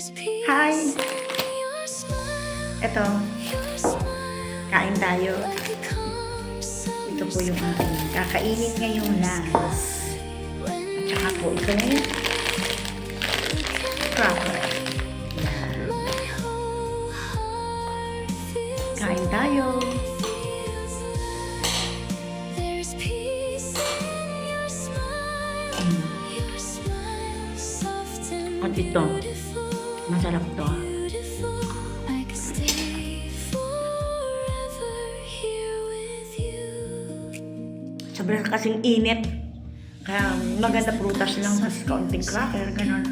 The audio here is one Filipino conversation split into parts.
Hi! Eto, kain tayo. Ito po yung aking kakainin ngayong lunch. At saka po ito yung cracker. Yan. Kain tayo. At ito, masarap to. Sobrang kasing init. Kaya maganda prutas lang, mas kaunting cracker, gano'n.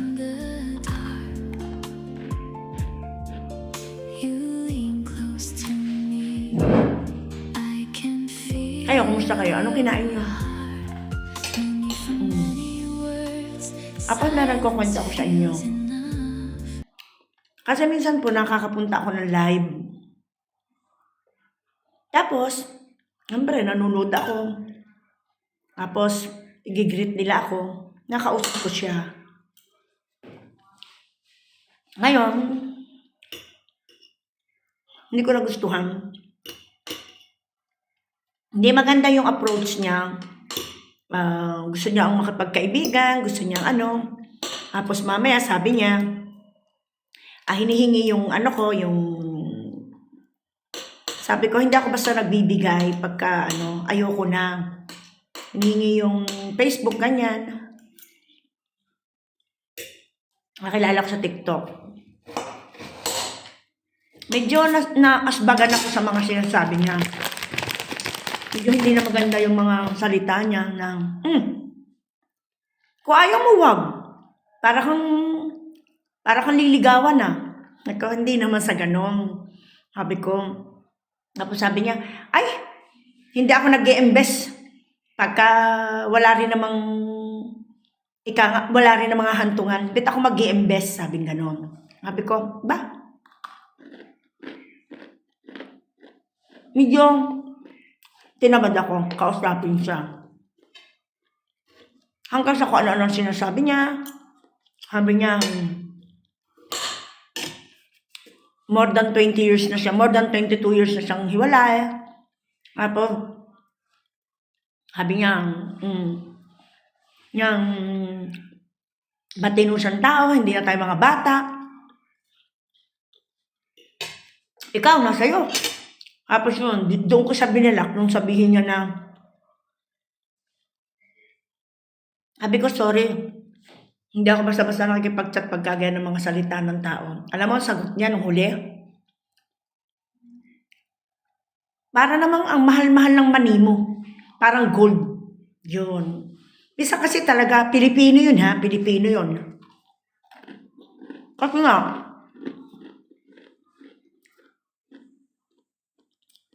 Ayo, kumusta kayo? Anong kinain niyo? Apa meron ko kwento ko sa inyo. Kasi minsan po nakakapunta ako ng live. Tapos, siyempre nanonood ako. Tapos, i-greet nila ako. Nakausap ko siya. Ngayon, hindi ko nagustuhan. Hindi maganda yung approach niya. Gusto niya ang makipagkaibigan, gusto niya ano. Tapos mamaya sabi niya, hinihingi yung ano ko, yung... Sabi ko, hindi ako basta nagbibigay pagka ano, ayoko na. Hinihingi yung Facebook, ganyan. Nakilala ko sa TikTok. Medyo naasbagan ako sa mga sinasabi niya. Medyo hindi na maganda yung mga salita niya na, kung ayaw mo, wag. Para kang liligawan na. Hindi naman sa ganun. Sabi ko. Tapos sabi niya, ay, hindi ako nag-i-invest. Pagka wala rin namang hantungan. Bit ako mag-i-invest, sabi ganun. Sabi ko, ba? Medyo tinamad ako, kausapin siya. Hanggang sa kung ano-ano sinasabi niya. Sabi niya, more than 20 years na siya, more than 22 years na siyang hiwalay. Tapos, sabi niya, niyang matino siyang tao, hindi na tayo mga bata. Ikaw, nasa'yo. Tapos yun, doon ko siya binalak nung sabihin niya na, sabi ko, sorry, hindi ako basta-basta nakikipag-chat pagkagaya ng mga salita ng tao. Alam mo, sagot niya nung huli, para namang ang mahal-mahal ng mani mo. Parang gold. Yun. Bisa kasi talaga, Pilipino yun ha, Pilipino yun. Kasi nga,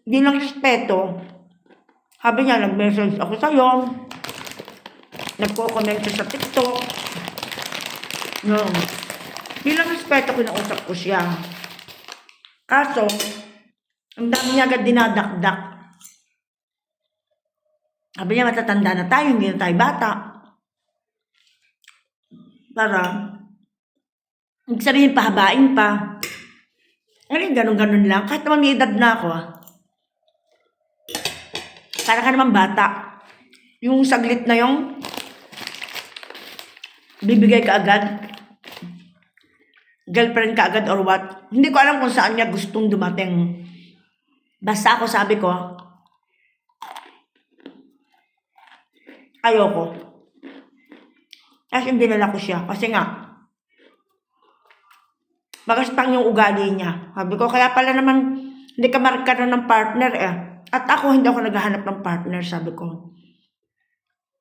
hindi lang respeto. Sabi niya, nag-message ako sa'yo. Nagko-comment siya sa TikTok. No. Hindi lang respeto, kinausap ko siya. Kaso, ang dami niya agad dinadakdak. Sabi niya, matatanda na tayo, hindi na tayo bata. Para, ibig sabihin, pahabain pa. Ano yung ganun-ganun lang? Kahit naman may edad na ako para ka naman bata. Yung saglit na yung bibigay ka agad. Girlfriend ka agad or what. Hindi ko alam kung saan niya gustong dumating. Basta ako sabi ko, ayoko. Kasi dinala ko siya. Kasi nga, magastang yung ugali niya. Sabi ko, kaya pala naman, hindi ka marka ng partner eh. At ako, hindi ako naghahanap ng partner, sabi ko.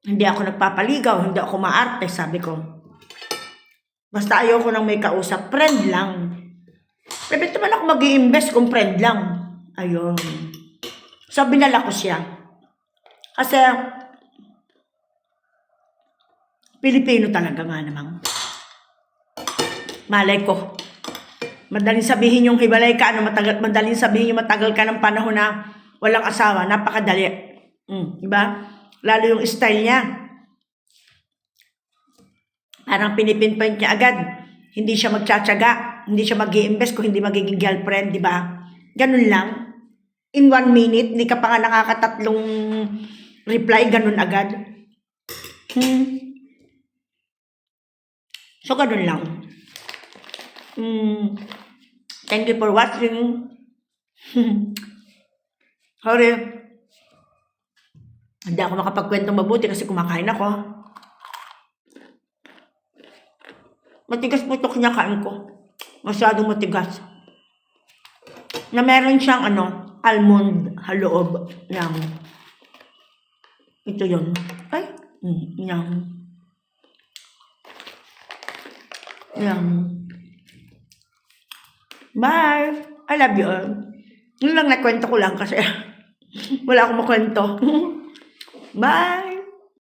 Hindi ako nagpapaligaw, hindi ako maarte, sabi ko. Basta ayoko nang may kausap, friend lang. Pwede naman ako mag-i-invest kung friend lang. Ayun. So, binala ko siya. Kasi, Pilipino talaga nga namang. Malay ko. Madaling sabihin yung hiwalay ka, madaling sabihin yung matagal ka ng panahon na walang asawa, napakadali. Diba? Lalo yung style niya. Parang pinipinpoint niya agad hindi siya magtsatsaga, hindi siya mag-i-invest kung hindi magiging girlfriend, di ba? Ganun lang. In 1 minute, hindi ka pa nga nakakatatlong reply, ganun agad. So, ganun lang. Thank you for watching. Sorry. Hindi ako makapagkwentong mabuti kasi kumakain ako. Matigas po ito kinakain ko. Masyadong matigas. Na meron siyang almond sa loob ng ito yun. Ay, yang. Bye! I love you all. Yun lang nakwento ko lang kasi wala akong makwento. Bye!